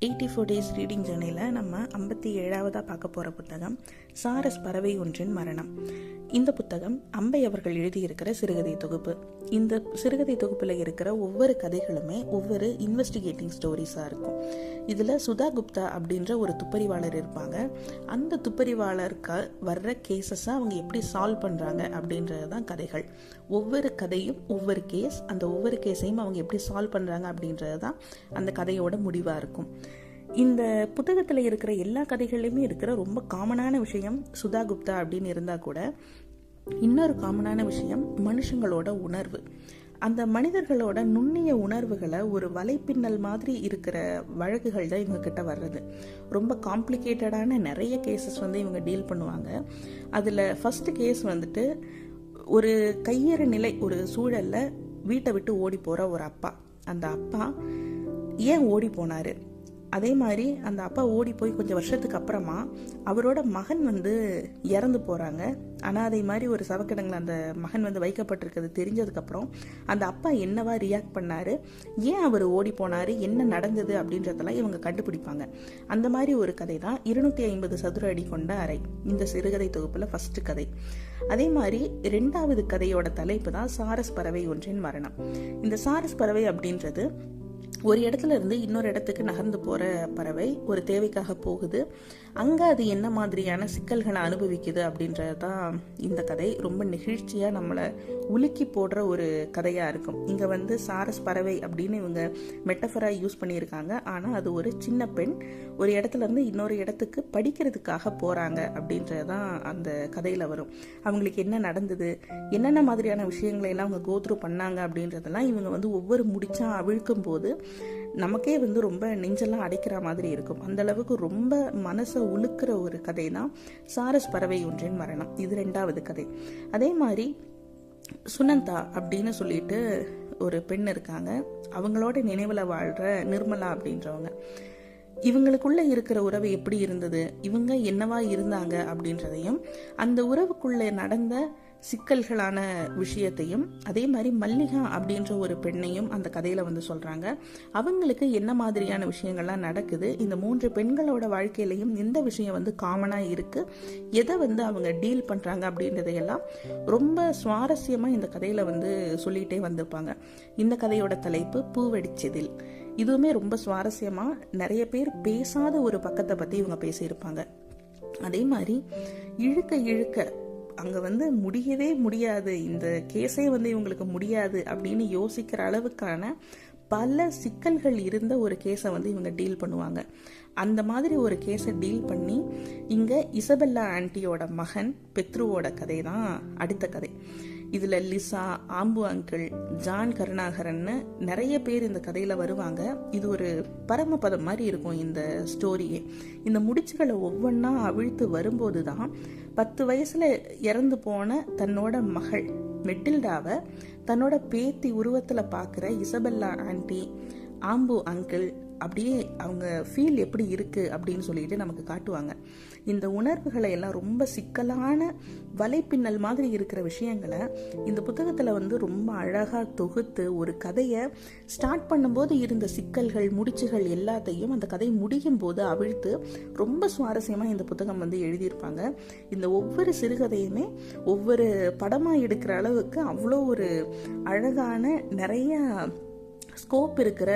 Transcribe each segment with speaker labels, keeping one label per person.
Speaker 1: 84 days reading ஜர்னியில் நம்ம 57ஆவதாக பார்க்க போகிற புத்தகம் சாரஸ் பறவை ஒன்றின் மரணம். இந்த புத்தகம் அம்பை அவர்கள் எழுதியிருக்கிற சிறுகதை தொகுப்பு. இந்த சிறுகதை தொகுப்பில் இருக்கிற ஒவ்வொரு கதைகளுமே ஒவ்வொரு இன்வெஸ்டிகேட்டிங் ஸ்டோரிஸாக இருக்கும். இதில் சுதா குப்தா அப்படின்ற ஒரு துப்பறிவாளர் இருப்பாங்க. அந்த துப்பறிவாளருக்கு வர்ற கேசஸை அவங்க எப்படி சால்வ் பண்ணுறாங்க அப்படின்றது தான் கதைகள். ஒவ்வொரு கதையும் ஒவ்வொரு கேஸ், அந்த ஒவ்வொரு கேஸையும் அவங்க எப்படி சால்வ் பண்ணுறாங்க அப்படின்றது தான் அந்த கதையோட முடிவாக இருக்கும். இந்த புத்தகத்தில் இருக்கிற எல்லா கதைகள்லையுமே இருக்கிற ரொம்ப காமனான விஷயம் சுதா குப்தா அப்படின்னு இருந்தால் கூட, இன்னொரு காமனான விஷயம் மனுஷங்களோட உணர்வு. அந்த மனிதர்களோட நுண்ணிய உணர்வுகளை ஒரு வலைப்பின்னல் மாதிரி இருக்கிற வழக்குகள் தான் இவங்க கிட்ட வர்றது. ரொம்ப காம்ப்ளிகேட்டடான நிறைய கேசஸ் இவங்க டீல் பண்ணுவாங்க. அதில் ஃபர்ஸ்ட் கேஸ் ஒரு கையறு நிலை, ஒரு சூழலில் வீட்டை விட்டு ஓடி போகிற ஒரு அப்பா. அந்த அப்பா ஏன் ஓடி போனார், அதே மாதிரி அந்த அப்பா ஓடி போய் கொஞ்சம் வருஷத்துக்கு அப்புறமா அவரோட மகன் இறந்து போகிறாங்க. அனாதை மாதிரி ஒரு சவக்கிடங்கில் அந்த மகன் வைக்கப்பட்டிருக்கிறது தெரிஞ்சதுக்கப்புறம் அந்த அப்பா என்னவா ரியாக்ட் பண்ணார், ஏன் அவர் ஓடி போனார், என்ன நடந்தது அப்படின்றதெல்லாம் இவங்க கண்டுபிடிப்பாங்க. அந்த மாதிரி ஒரு கதை தான் 250 சதுர அடி கொண்ட அறை, இந்த சிறுகதை தொகுப்பில் ஃபர்ஸ்ட் கதை. அதே மாதிரி 2வது கதையோட தலைப்பு தான் சாரஸ் பறவை ஒன்றின் மரணம். இந்த சாரஸ் பறவை அப்படின்றது ஒரு இடத்துல இருந்து இன்னொரு இடத்துக்கு நகர்ந்து போகிற பறவை. ஒரு தேவைக்காக போகுது. அங்கே அது என்ன மாதிரியான சிக்கல்களை அனுபவிக்குது அப்படின்றது தான் இந்த கதை. ரொம்ப நெகிழ்ச்சியாக நம்மளை உலுக்கி போடுற ஒரு கதையாக இருக்கும். இங்கே சாரஸ் பறவை அப்படின்னு இவங்க மெட்டஃபராக யூஸ் பண்ணியிருக்காங்க. ஆனால் அது ஒரு சின்ன பெண் ஒரு இடத்துல இருந்து இன்னொரு இடத்துக்கு படிக்கிறதுக்காக போகிறாங்க அப்படின்றது தான் அந்த கதையில் வரும். அவங்களுக்கு என்ன நடந்தது, என்னென்ன மாதிரியான விஷயங்களை எல்லாம் அவங்க கோத்ரூ பண்ணாங்க அப்படின்றதெல்லாம் இவங்க ஒவ்வொரு முடிச்சா அவிழ்க்கும் போது நமக்கே ரொம்ப நெஞ்செல்லாம் அடைக்கிற மாதிரி இருக்கும். அந்த அளவுக்கு ரொம்ப மனசை உழுக்கிற ஒரு கதை தான் சாரஸ் பறவை ஒன்றின் மரணம். இது 2வது கதை. அதே மாதிரி சுனந்தா அப்படின்னு சொல்லிட்டு ஒரு பெண் இருக்காங்க. அவங்களோட நினைவுல வாழ்ற நிர்மலா அப்படின்றவங்க. இவங்களுக்குள்ள இருக்கிற உறவு எப்படி இருந்தது, இவங்க என்னவா இருந்தாங்க அப்படின்றதையும், அந்த உறவுக்குள்ள நடந்த சிக்கல்களான விஷயத்தையும், அதே மாதிரி மல்லிகா அப்படின்ற ஒரு பெண்ணையும் அந்த கதையில சொல்றாங்க. அவங்களுக்கு என்ன மாதிரியான விஷயங்கள்லாம் நடக்குது, இந்த 3 பெண்களோட வாழ்க்கையிலையும் எந்த விஷயம் காமனா இருக்கு, எதை அவங்க டீல் பண்றாங்க அப்படின்றதையெல்லாம் ரொம்ப சுவாரஸ்யமா இந்த கதையில சொல்லிட்டே வந்திருப்பாங்க. இந்த கதையோட தலைப்பு பூவெடிச்சதில். இதுவுமே ரொம்ப சுவாரஸ்யமா நிறைய பேர் பேசாத ஒரு பக்கத்தை பத்தி இவங்க பேசியிருப்பாங்க. அதே மாதிரி இழுக்க இழுக்க அங்க முடியவே முடியாது, இந்த கேஸே இவங்களுக்கு முடியாது அப்படின்னு யோசிக்கிற அளவுக்கான பல சிக்கல்கள் இருந்த ஒரு கேஸை இவங்க டீல் பண்ணுவாங்க. அந்த மாதிரி ஒரு கேஸை டீல் பண்ணி இங்க இசபெல்லா ஆன்ட்டியோட மகன் பெத்ருவோட கதை தான் அடுத்த கதை. இதுல லிசா, ஆம்பு அங்கிள், ஜான் கருணாகரன்னு நிறைய பேர் இந்த கதையில வருவாங்க. இது ஒரு பரமபதம் மாதிரி இருக்கும் இந்த ஸ்டோரியே. இந்த முடிச்சுகளை ஒவ்வொன்னா அவிழ்த்து வரும்போதுதான் 10 வயசுல இறந்து போன தன்னோட மகள் மெட்டில்டாவை தன்னோட பேத்தி உருவத்துல பாக்குற இசபெல்லா ஆன்ட்டி, ஆம்பு அங்கிள் அப்படியே அவங்க ஃபீல் எப்படி இருக்கு அப்படின்னு சொல்லிட்டு நமக்கு காட்டுவாங்க. இந்த உணர்வுகளை எல்லாம் ரொம்ப சிக்கலான வலைப்பின்னல் மாதிரி இருக்கிற விஷயங்களை இந்த புத்தகத்துல ரொம்ப அழகா தொகுத்து ஒரு கதையை ஸ்டார்ட் பண்ணும்போது இருந்த சிக்கல்கள், முடிச்சுகள் எல்லாத்தையும் அந்த கதை முடியும் போது அவிழ்த்து ரொம்ப சுவாரஸ்யமா இந்த புத்தகம் எழுதியிருப்பாங்க. இந்த ஒவ்வொரு சிறுகதையுமே ஒவ்வொரு படமா எடுக்கிற அளவுக்கு அவ்வளோ ஒரு அழகான நிறைய ஸ்கோப் இருக்கிற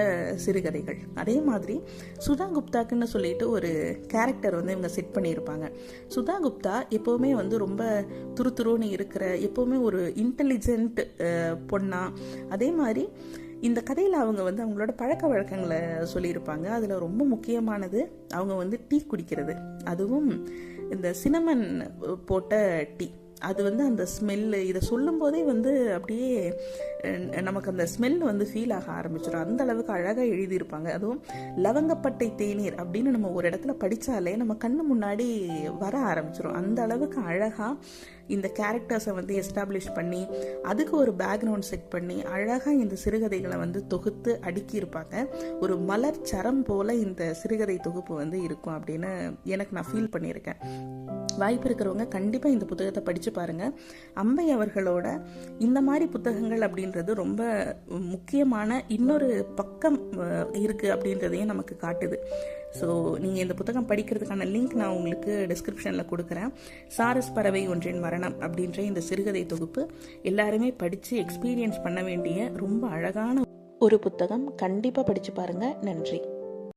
Speaker 1: சிறுகதைகள். அதே மாதிரி சுதா குப்தாக்குன்னு சொல்லிட்டு ஒரு கேரக்டர் இவங்க செட் பண்ணியிருப்பாங்க. சுதா குப்தா எப்போவுமே ரொம்ப துருதுருன்னு இருக்கிற, எப்போவுமே ஒரு இன்டெலிஜென்ட் பொண்ணா. அதே மாதிரி இந்த கதையில் அவங்க அவங்களோட பழக்க வழக்கங்களை சொல்லியிருப்பாங்க. அதில் ரொம்ப முக்கியமானது அவங்க டீ குடிக்கிறது, அதுவும் இந்த சினமன் போட்ட டீ. அது அந்த ஸ்மெல்லு, இதை சொல்லும் போதே அப்படியே நமக்கு அந்த ஸ்மெல் ஃபீல் ஆக ஆரம்பிச்சிடும். அந்த அளவுக்கு அழகாக எழுதியிருப்பாங்க. அதுவும் லவங்கப்பட்டை தேநீர் அப்படின்னு நம்ம ஒரு இடத்துல படித்தாலே நம்ம கண்ணு முன்னாடி வர ஆரம்பிச்சிடும். அந்த அளவுக்கு அழகாக இந்த கேரக்டர்ஸை வந்து எஸ்டாப்ளிஷ் பண்ணி அதுக்கு ஒரு பேக்ரவுண்ட் செட் பண்ணி அழகாக இந்த சிறுகதைகளை வந்து தொகுத்து அடுக்கியிருப்பாங்க. ஒரு மலர் சரம் போல இந்த சிறுகதை தொகுப்பு வந்து இருக்கும் அப்படின்னு எனக்கு நான் ஃபீல் பண்ணியிருக்கேன். வாய்ப்பு இருக்கிறவங்க கண்டிப்பாக இந்த புத்தகத்தை படித்து பாருங்கள். அம்பை அவர்களோட இந்த மாதிரி புத்தகங்கள் அப்படின்றது ரொம்ப முக்கியமான இன்னொரு பக்கம் இருக்குது அப்படின்றதையும் நமக்கு காட்டுது. ஸோ நீங்கள் இந்த புத்தகம் படிக்கிறதுக்கான லிங்க் நான் உங்களுக்கு டிஸ்கிரிப்ஷனில் கொடுக்குறேன். சாரஸ் பறவை ஒன்றின் மரணம் அப்படின்ற இந்த சிறுகதை தொகுப்பு எல்லாருமே படித்து எக்ஸ்பீரியன்ஸ் பண்ண வேண்டிய ரொம்ப அழகான ஒரு புத்தகம். கண்டிப்பாக படித்து பாருங்கள். நன்றி.